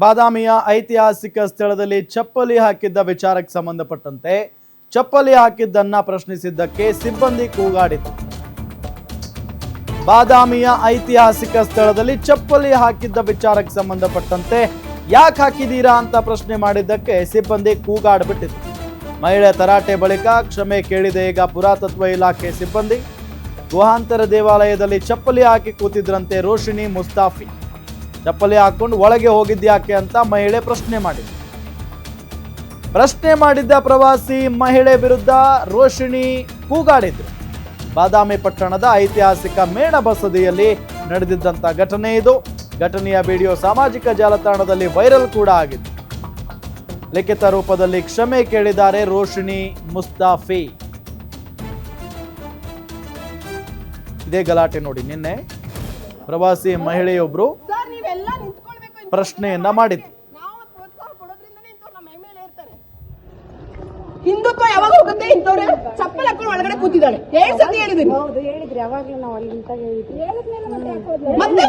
ಬಾದಾಮಿಯ ಐತಿಹಾಸಿಕ ಸ್ಥಳದಲ್ಲಿ ಚಪ್ಪಲಿ ಹಾಕಿದ್ದ ವಿಚಾರಕ್ಕೆ ಸಂಬಂಧಪಟ್ಟಂತೆ ಚಪ್ಪಲಿ ಹಾಕಿದ್ದನ್ನ ಪ್ರಶ್ನಿಸಿದ್ದಕ್ಕೆ ಸಿಬ್ಬಂದಿ ಕೂಗಾಡಿತು. ಬಾದಾಮಿಯ ಐತಿಹಾಸಿಕ ಸ್ಥಳದಲ್ಲಿ ಚಪ್ಪಲಿ ಹಾಕಿದ್ದ ವಿಚಾರಕ್ಕೆ ಸಂಬಂಧಪಟ್ಟಂತೆ ಯಾಕೆ ಹಾಕಿದೀರಾ ಅಂತ ಪ್ರಶ್ನೆ ಮಾಡಿದ್ದಕ್ಕೆ ಸಿಬ್ಬಂದಿ ಕೂಗಾಡ್ಬಿಟ್ಟಿತ್ತು. ಮಹಿಳೆ ತರಾಟೆ ಬಳಿಕ ಕ್ಷಮೆ ಕೇಳಿದೆ. ಈಗ ಪುರಾತತ್ವ ಇಲಾಖೆ ಸಿಬ್ಬಂದಿ ಗುಹಾಂತರ ದೇವಾಲಯದಲ್ಲಿ ಚಪ್ಪಲಿ ಹಾಕಿ ಕೂತಿದ್ರಂತೆ ರೋಶಿನಿ ಮುಸ್ತಾಫಿ. ಚಪ್ಪಲಿ ಹಾಕೊಂಡು ಒಳಗೆ ಹೋಗಿದ್ಯಾಕೆ ಅಂತ ಮಹಿಳೆ ಪ್ರಶ್ನೆ ಮಾಡಿದ್ದ ಪ್ರವಾಸಿ ಮಹಿಳೆ ವಿರುದ್ಧ ರೋಶಿನಿ ಕೂಗಾಡಿದ್ರು. ಬಾದಾಮಿ ಪಟ್ಟಣದ ಐತಿಹಾಸಿಕ ಮೇಣ ಬಸದಿಯಲ್ಲಿ ನಡೆದಿದ್ದಂತ ಘಟನೆ ಇದು. ಘಟನೆಯ ವಿಡಿಯೋ ಸಾಮಾಜಿಕ ಜಾಲತಾಣದಲ್ಲಿ ವೈರಲ್ ಕೂಡ ಆಗಿದೆ. ಲಿಖಿತ ರೂಪದಲ್ಲಿ ಕ್ಷಮೆ ಕೇಳಿದ್ದಾರೆ ರೋಶಿನಿ ಮುಸ್ತಾಫಿ. ಇದೇ ಗಲಾಟೆ ನೋಡಿ. ನಿನ್ನೆ ಪ್ರವಾಸಿ ಮಹಿಳೆಯೊಬ್ರು ಪ್ರಶ್ನೆಯನ್ನ ಮಾಡಿದ್ರು. ಹಿಂದುತ್ವ ಯಾವಾಗ ಹೋಗುತ್ತೆ? ಇಂಥವ್ರೆ ಚಪ್ಪಲ್ ಹಾಕೊಂಡು ಒಳಗಡೆ ಕೂತಿದ್ದಾಳೆ. ಏನ್ ಸತಿ ಹೇಳಿದೀನಿ. ಮತ್ತೆ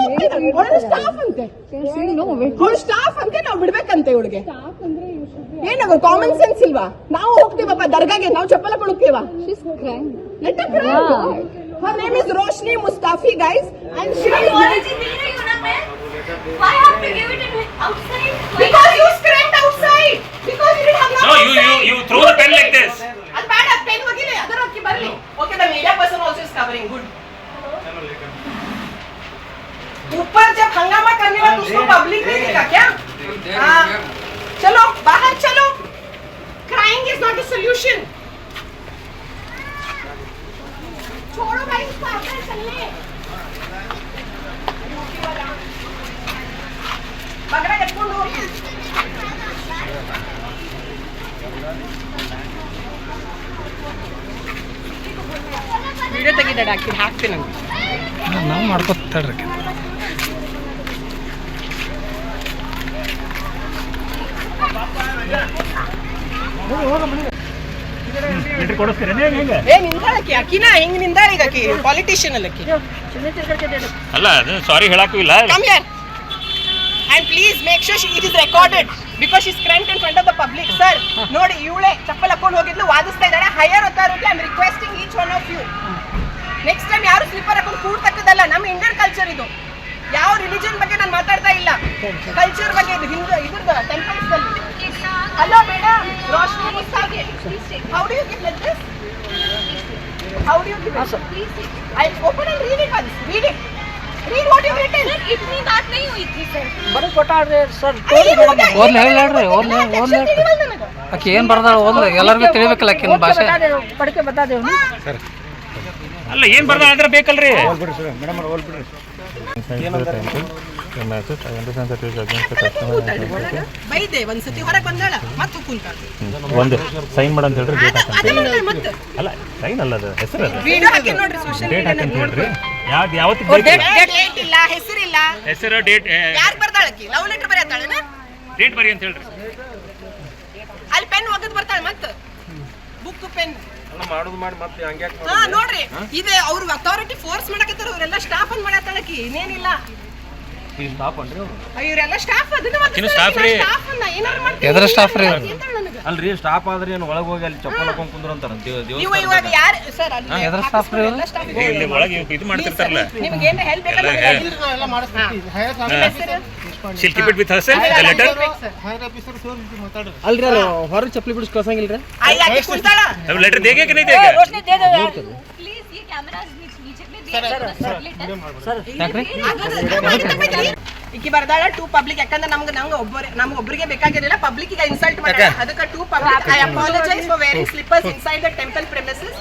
ಸ್ಟಾಫ್ ಅಂತೆ, ಸ್ಟಾಫ್ ಅಂತೆ ನಾವು ಬಿಡ್ಬೇಕಂತೆ ಇವಳಿಗೆ. ಏನಾಗ ಕಾಮನ್ ಸೆನ್ಸ್ ಇಲ್ವಾ? ನಾವು ಹೋಗ್ತೀವಪ್ಪ ದರ್ಗಾಗೆ, ನಾವು ಚಪ್ಪಲ್ ಹಾಕೊಂಡು ಹೋಗ್ತೀವ. Her name is Roshni Mustafi, guys, and she why have to give it in outside? Because you screamed outside. Because you didn't have no. You throw the pen like this. And bad at pen hogile adar hoki barli. Okay, the media person also is covering. Good. ऊपर जब हंगामा करने वाला तो उसको public नहीं दिखा क्या? हाँ, चलो बाहर चलो. Crying is not the solution. छोड़ो भाई, उसको अंदर चलने. बगड़ा कट्ಕೊಂಡು ಹೋಗಿ. ವಿಡಿಯೋ ತೆಗಿದಾಡ ಹಾಕ್ತೀನಿ ನಾವು ಮಾಡ್ಕೊತಾಳ್ರಿ. ನಿಂದಾಳಕಿ ಅಕಿನ ಹಿಂಗ್ ನಿಂದಾಳ. ಈಗ ಅಕಿ ಪಾಲಿಟಿಷಿಯನ್ ಅಲ್ಲಕಿ ಅಲ್ಲ, ಅದು ಸಾರಿ ಹೇಳಕ್ಕೂ ಇಲ್ಲ. Come here and please make sure it is recorded because she screamed in front of the public. Sir, ನೋಡಿ ಇವಳೆ ಚಪ್ಪಲ್ ಹಾಕೊಂಡು ಹೋಗಿದ್ಲು, ವಾದಿಸ್ತಾ ಇದ್ದಾಳೆ. Higher authority, I am requesting each one of you, next time ಯಾರು ಸ್ಲಿಪ್ಪರ್ ಹಾಕೊಂಡು ಕೂಡ್ತಕ್ಕದಲ್ಲ. ನಮ್ಮ ಇಂಡಿಯನ್ ಕಲ್ಚರ್ ಇದು. ಯಾವ ರಿಲಿಜನ್ ಬಗ್ಗೆ ನಾನು ಮಾತಾಡ್ತಾ ಇಲ್ಲ, ಕಲ್ಚರ್ ಬಗ್ಗೆ. ಇದು ಹಿಂದೂ ಇದ್ರದ್ದು ಟೆಂಪಲ್ಸ್ ಅಲ್ಲಿ. Hello madam, Roshni Mustafi, how do you give like this? How do you give it? I'll open and read it once. Read it. Read what you've written. Sir, इतनी बात नहीं हुई थी सर. बड़े कोटा रे सर. ಓದ್ಲಿ ಹೇಳ್ರಿ, ಓದ್ಲಿ ಆಕೆ ಏನ್ ಬರ್ದಾಳ ಓದ್ಲಿ, ಎಲ್ಲರಿಗೂ ತಿಳಿಬೇಕಲ್ಲ ಆಕಿನ ಭಾಷೆ. ಪಡ್ಕೆ ಬತಾ ದೇವ್ ಸರ್. ಅಲ್ಲ, ಏನ್ ಬರ್ದಾಳ ಅಂದ್ರೆ ಬೇಕಲ್ರಿ. ಓದ್ಬಿಡ್ರಿ ಸರ್, ಮೇಡಮ್ ಅವ್ರು ಓದ್ಬಿಡ್ರಿ. ಬೈದೆ ಒಂದ್ಸತಿ ಹೊರಗೆ ಬಂದಾಳ, ಮತ್ತೆ ಕೂಲ್ತಾಳ. ಒಂದು ಸೈನ್ ಮಾಡ ಅಂತ ಹೇಳ್ರಿ, ಡೇಟ್ ಹಾಕಂತ. ಅಲ್ಲ, ಸೈನ್ ಅಲ್ಲ, ಅದು ಹೆಸರು. ವಿಡಿಯೋ ಹಾಕಿ ನೋಡ್ರಿ, ಸೋಶಿಯಲ್ ಡೇಟ್ ಮೀಡಿಯಾ ಹಾಕಂತ ಹೇಳ್ರಿ. ಯಾವತ್ತಿಗೆ ಡೇಟ್ ಇಲ್ಲ, ಹೆಸರಿಲ್ಲ. ಹೆಸರು, ಡೇಟ್. ಯಾರು ಬರ್ತಾಳಕಿ? ಲವ್ ಲೆಟರ್ ಬರೆಯತ್ತಾಳನ? ಡೇಟ್ ಬರಿ ಅಂತ ಹೇಳ್ರಿ. ಅಲ್ಲಿ ಪೆನ್ ಒಗದ್ ಬರ್ತಾಳ, ಮತ್ತೆ ಬುಕ್ ಪೆನ್ ಮಾಡೋದು ಮಾಡಿ ಮತ್ತೆ ಹಂಗೆ. ಹಾ ನೋಡ್ರಿ, ಇದೆ ಅವ್ರ ಅಥಾರಿಟಿ ಫೋರ್ಸ್ ಮಾಡಕತ್ತಾರ. ಅವರೆಲ್ಲ ಸ್ಟಾಫ್ ಅನ್ ಮಾಡತ್ತಾಳಕಿ, ಇನ್ನೇನಿಲ್ಲ. ಇವರೆಲ್ಲ ಸ್ಟಾಫ್. ಅದನ್ನ ಸ್ಟಾಫ್ ರೀ. ಎದ್ರ ಸ್ಟಾಫ್ ರೀ? ಅಲ್ರಿ, ಸ್ಟಾಫ್ ಆದ್ರೆ ಏನು ಒಳಗೆ ಹೋಗಿ ಅಲ್ಲಿ ಚಪ್ಪಲ್ ಹಾಕೊಂಡ್ ಕುಂದ್ರ ಅಂತಾರ. ನೀವು ಇವಾಗ ಯಾರು ಸರ್? ಅಲ್ಲಿ ಎದ್ರ ಸ್ಟಾಫ್ ರೀ? ಇಲ್ಲಿ ಒಳಗೆ ಇದು ಮಾಡ್ತಿರ್ತಾರಲ್ಲ. ನಿಮಗೆ ಏನು ಹೆಲ್ಪ್ ಬೇಕಾದ್ರೆ ಎಲ್ಲ ಮಾಡಿಸ್ತೀವಿ. She'll keep it with herself, the letter. ಅಲ್ರಿ, ಅಲ್ಲ ಹೊರ ಚಪ್ಪಲಿ ಬಿಡಿಸ್ ಕಳ್ಸಂಗಿಲ್ರಿ. ಆಯ್ತು ಕುಂತಾಳ. अब लेटर देगे कि नहीं देगे? रोशनी दे दो यार प्लीज. ये कैमरा नीचे में दे ಸರ್ ಯಾಕ್ರಿ? ಈಕಿ ಬರ್ದಾಳ ಟು ಪಬ್ಲಿಕ್. ಯಾಕಂದ್ರೆ ನಮ್ಗೆ ಒಬ್ಬರಿಗೆ ಬೇಕಾಗಿರಲಿಲ್ಲ, ಪಬ್ಲಿಕ್ ಈಗ ಇನ್ಸಲ್ಟ್ ಮಾಡ್ಯಾಳ. ಅದಕ್ಕೆ to public. I apologize for wearing slippers inside the temple premises.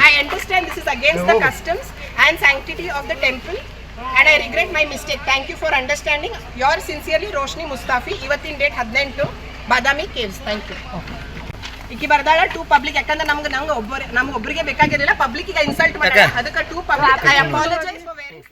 I understand this is against the customs and sanctity of the temple and I regret my mistake. Thank you for understanding. Yours sincerely, Roshni Mustafi. ಇವತ್ತಿನ date 18 Badami caves. Thank you. ಈಕಿ ಬರ್ದಾಳ to public. ಯಾಕಂದ್ರೆ ನಮ್ಗೆ ಒಬ್ಬರಿಗೆ ಬೇಕಾಗಿರಲಿಲ್ಲ, public ಈಗ insult ಮಾಡ್ಯಾಳ. ಅದಕ್ಕೆ to public. I apologize for varying